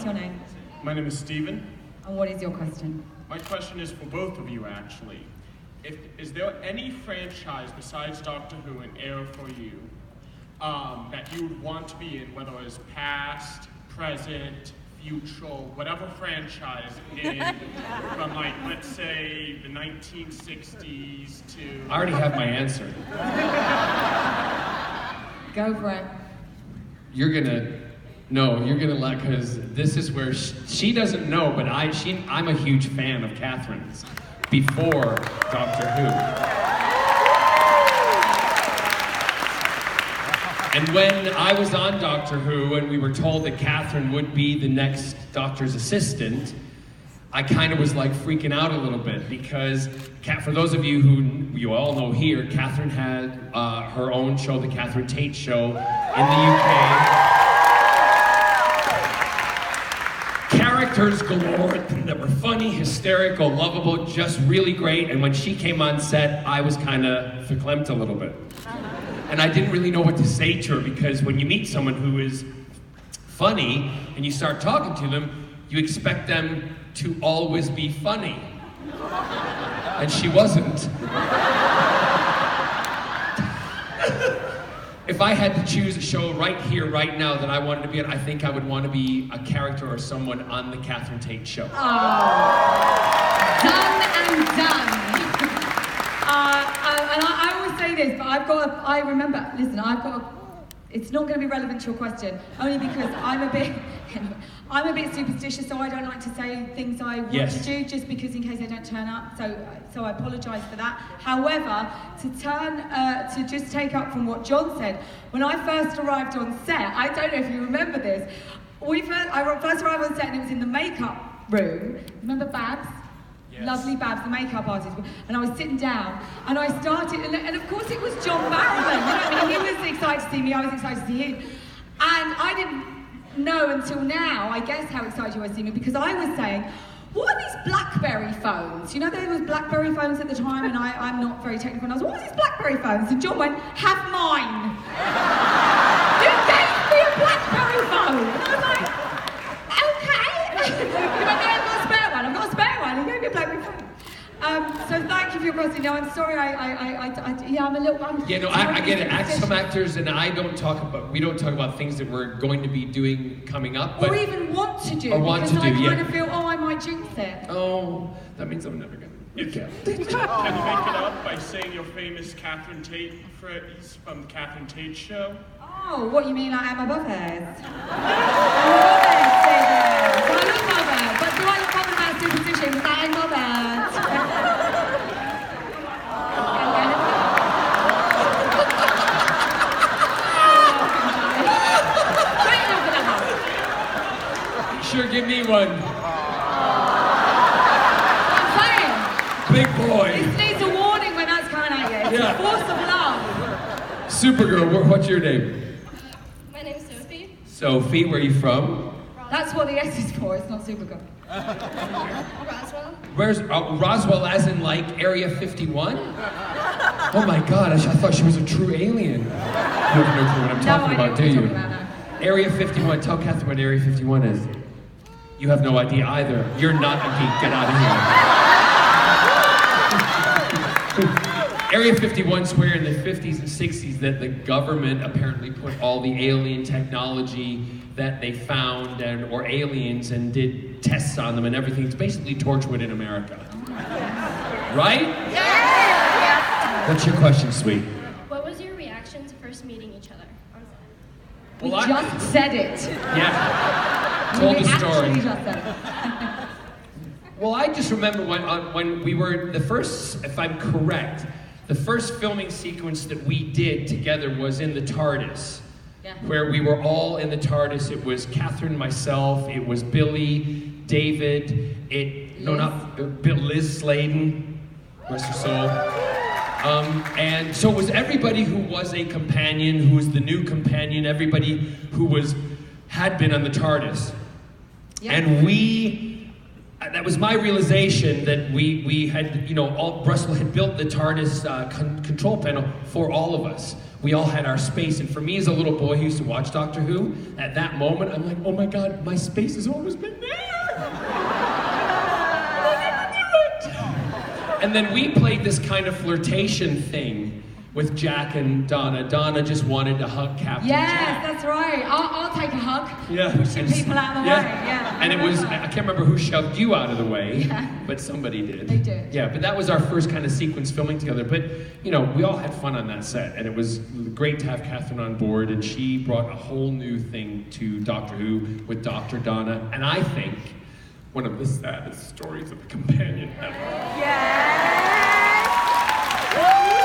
your name? My name is Steven. And what is your question? My question is for both of you, actually. Is there any franchise besides Doctor Who and Air for you that you would want to be in, whether it's past, present, future, whatever franchise from, like, let's say the 1960s to... I already have my answer. Go for it. You're gonna like, because this is where she doesn't know, but I'm a huge fan of Catherine's before Doctor Who. And when I was on Doctor Who and we were told that Catherine would be the next Doctor's assistant, I kind of was like freaking out a little bit because for those of you who you all know here, Catherine had her own show, the Catherine Tate Show in the UK. Characters galore that were funny, hysterical, lovable, just really great. And when she came on set, I was kind of verklempt a little bit. And I didn't really know what to say to her because when you meet someone who is funny and you start talking to them, you expect them to always be funny. And she wasn't. If I had to choose a show right here, right now that I wanted to be in, I think I would want to be a character or someone on the Catherine Tate Show. Oh, done and done. And I always say this, but it's not going to be relevant to your question, only because I'm a bit superstitious, so I don't like to say things I want to do, just because in case I don't turn up, so I apologise for that. However, to just take up from what John said, when I first arrived on set, I don't know if you remember this, I first arrived on set and it was in the makeup room. Remember Babs? Yes. Lovely Babs, the makeup artist, and I was sitting down, and I started, and of course it was John Barrowman, you know what I mean? He was excited to see me, I was excited to see him, and I didn't know until now, I guess, how excited you were to see me, because I was saying, what are these BlackBerry phones? You know, there was BlackBerry phones at the time, and I'm not very technical, and I was like, what are these BlackBerry phones? And John went, have mine. You gave me a BlackBerry phone. And I was like, okay. He went, no, I've got a spare one, He gave me a BlackBerry phone. So thank you for your question. No, I'm sorry, I'm a little... I get it. Some actors and we don't talk about things that we're going to be doing coming up. Or even want to do, because I kind of feel, I might jinx it. Oh, that means I'm never going to. Can you make it up by saying your famous Catherine Tate phrase from the Catherine Tate Show? Oh, what you mean, like, I'm above her? So I look bothered, but do I look bothered about superstition? Because I'm bothered. Sure, give me one. I'm saying. Big boy. This needs a warning when that's coming at you. It's a force of love. Supergirl, what's your name? My name's Sophie. Sophie, where are you from? That's what the S is for, it's not Supergirl. Roswell. Where's Roswell, as in like Area 51? Oh my God, I thought she was a true alien. You have no clue what I'm talking about, do you? Area 51, tell Catherine what Area 51 is. You have no idea either. You're not a geek, get out of here. Area 51 where in the 50s and 60s that the government apparently put all the alien technology that they found or aliens and did tests on them and everything. It's basically Torchwood in America. Right? Yeah! What's your question, sweet? What was your reaction to first meeting each other on set? We just said it. Yeah. Told the story. Actually just said it. Well, I just remember when we were the first, if I'm correct, the first filming sequence that we did together was in the TARDIS. Yeah. Where we were all in the TARDIS. It was Catherine, myself, it was Billy, David, Liz Sladen, rest her soul. And so it was everybody who was a companion, who was the new companion, everybody who had been on the TARDIS. Yeah. And that was my realization that we had, Russell had built the TARDIS control panel for all of us. we all had our space. And for me as a little boy who used to watch Doctor Who, at that moment, I'm like, oh my God, my space has always been there. I never knew it. And then we played this kind of flirtation thing with Jack and Donna. Donna just wanted to hug Captain Jack. Yes, that's right. I'll take a hug. Yeah. Pushing people out of the way. Yeah. And it was, I can't remember who shoved you out of the way, but somebody did. They did. Yeah, but that was our first kind of sequence filming together. But, you know, we all had fun on that set, and it was great to have Catherine on board, and she brought a whole new thing to Doctor Who with Dr. Donna, and I think one of the saddest stories of a companion ever. Yes!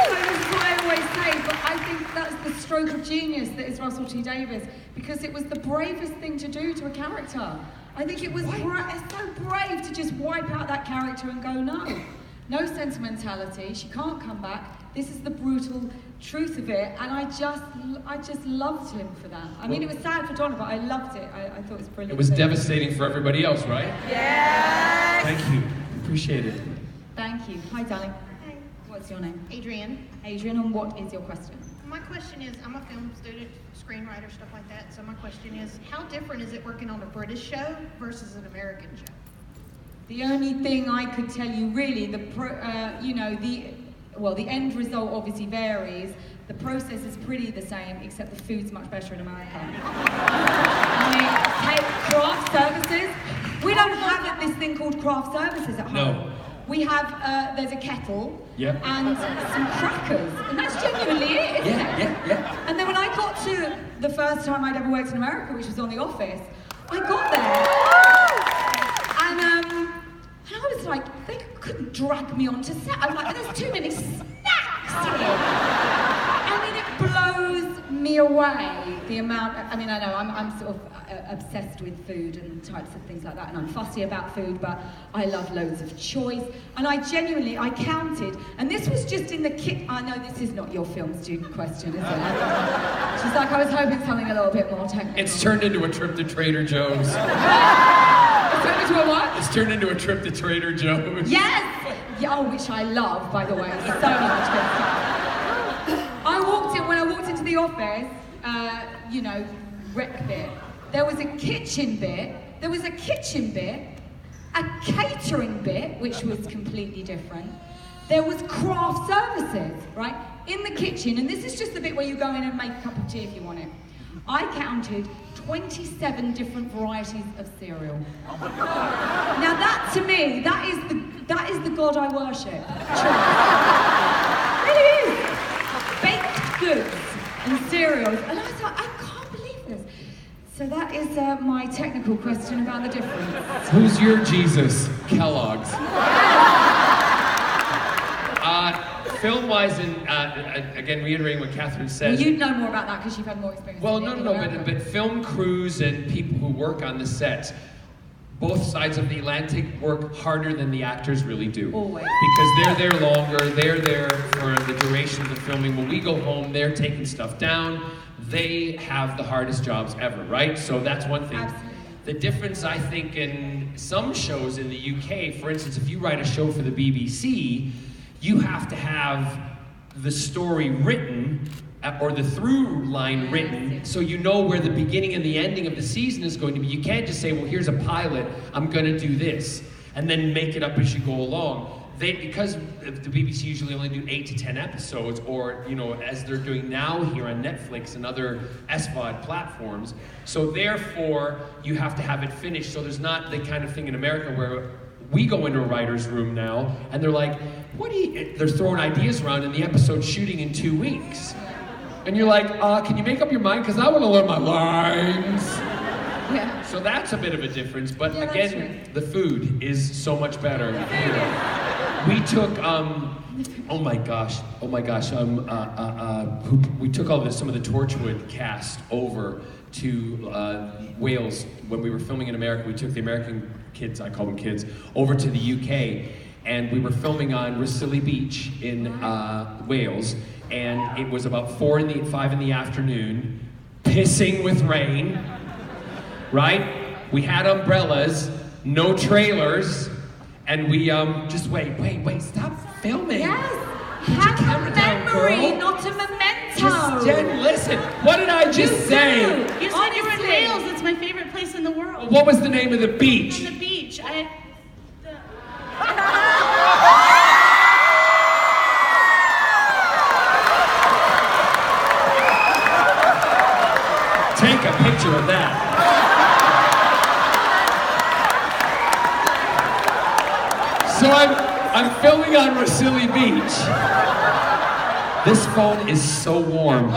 This is what I always say, but I think that's the stroke of genius that is Russell T Davies, because it was the bravest thing to do to a character. I think it was it's so brave to just wipe out that character and go, no sentimentality, she can't come back. This is the brutal truth of it, and I just loved him for that. I mean, it was sad for Donna, but I loved it. I thought it was brilliant. It was devastating for everybody else, right? Yes! Thank you. Appreciate it. Thank you. Hi, darling. Hi. What's your name? Adrian. Adrian, and what is your question? My question is, I'm a film student, screenwriter, stuff like that, so my question is, how different is it working on a British show versus an American show? The only thing I could tell you really, the end result obviously varies. The process is pretty the same, except the food's much better in America. I mean, take craft services. We don't have this thing called craft services at home. No. We have, there's a kettle and some crackers, and that's genuinely it, isn't it? Yeah. And then when I got to the first time I'd ever worked in America, which was on The Office, I got there, and I was like, they couldn't drag me onto set. I was like, there's too many snacks here. I mean, it blows me away, the amount, I know, I'm sort of obsessed with food and types of things like that, and I'm fussy about food, but I love loads of choice, and I counted, and this was just in the kit. I know this is not your film student question, is it? She's like, I was hoping something a little bit more technical. It's turned into a trip to Trader Joe's. It's turned into a what? It's turned into a trip to Trader Joe's. Yes! Yeah, oh, which I love, by the way. So much good stuff. When I walked into the office, rec bit, there was a kitchen bit, a catering bit, which was completely different. There was craft services, right? In the kitchen, and this is just the bit where you go in and make a cup of tea if you want it. I counted 27 different varieties of cereal. Now that, to me, that is the God I worship. It really is. Baked goods and cereals, and I thought, I can't believe this. So that is my technical question about the difference. Who's your Jesus? Kellogg's. Film-wise, and again, reiterating what Catherine said. Well, you'd know more about that because you've had more experience. Well, but film crews and people who work on the sets, both sides of the Atlantic work harder than the actors really do. Always. Because they're there longer, they're there for the duration of the filming. When we go home, they're taking stuff down. They have the hardest jobs ever, right? So that's one thing. Absolutely. The difference, I think, in some shows in the UK, for instance, if you write a show for the BBC, you have to have the story written, or the through line written, so you know where the beginning and the ending of the season is going to be. You can't just say, well, here's a pilot, I'm gonna do this, and then make it up as you go along. Because the BBC usually only do 8 to 10 episodes, or as they're doing now here on Netflix and other SVOD platforms, so therefore you have to have it finished. So there's not the kind of thing in America where we go into a writer's room now and they're like, they're throwing ideas around and the episode's shooting in 2 weeks. And you're like, can you make up your mind? Because I want to learn my lines. Yeah. So that's a bit of a difference, but Yeah, again, the food is so much better. We took, oh my gosh, we took some of the Torchwood cast over to Wales when we were filming in America. We took the American kids, I call them kids, over to the UK, and we were filming on Rosylley Beach in Wales, and it was about 5 in the afternoon, pissing with rain, right? We had umbrellas, no trailers, and we just wait, stop filming. Yes, have a memory, not a memento. Jen, listen. What did I just say? You said you were in Wales. It's my favorite place in the world. What was the name of the beach? On the beach. Take a picture of that. So I'm filming on Wasili Beach. This phone is so warm.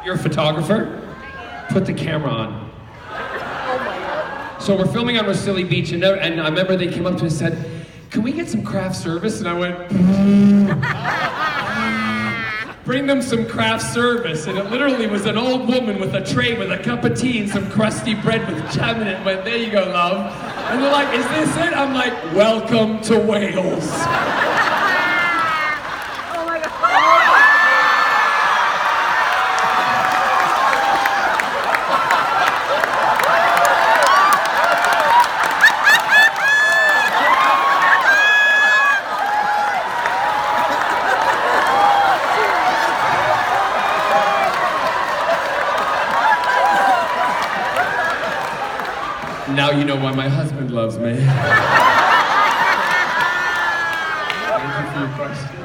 You're a photographer? Put the camera on. So we're filming on Wasili Beach, and I remember they came up to me and said, "Can we get some craft service?" And I went, "Bring them some craft service." And it literally was an old woman with a tray with a cup of tea and some crusty bread with jam in it. And went, "There you go, love." And they're like, "Is this it?" I'm like, "Welcome to Wales." Oh my God. Now you know why my husband loves me. Thank you for your question.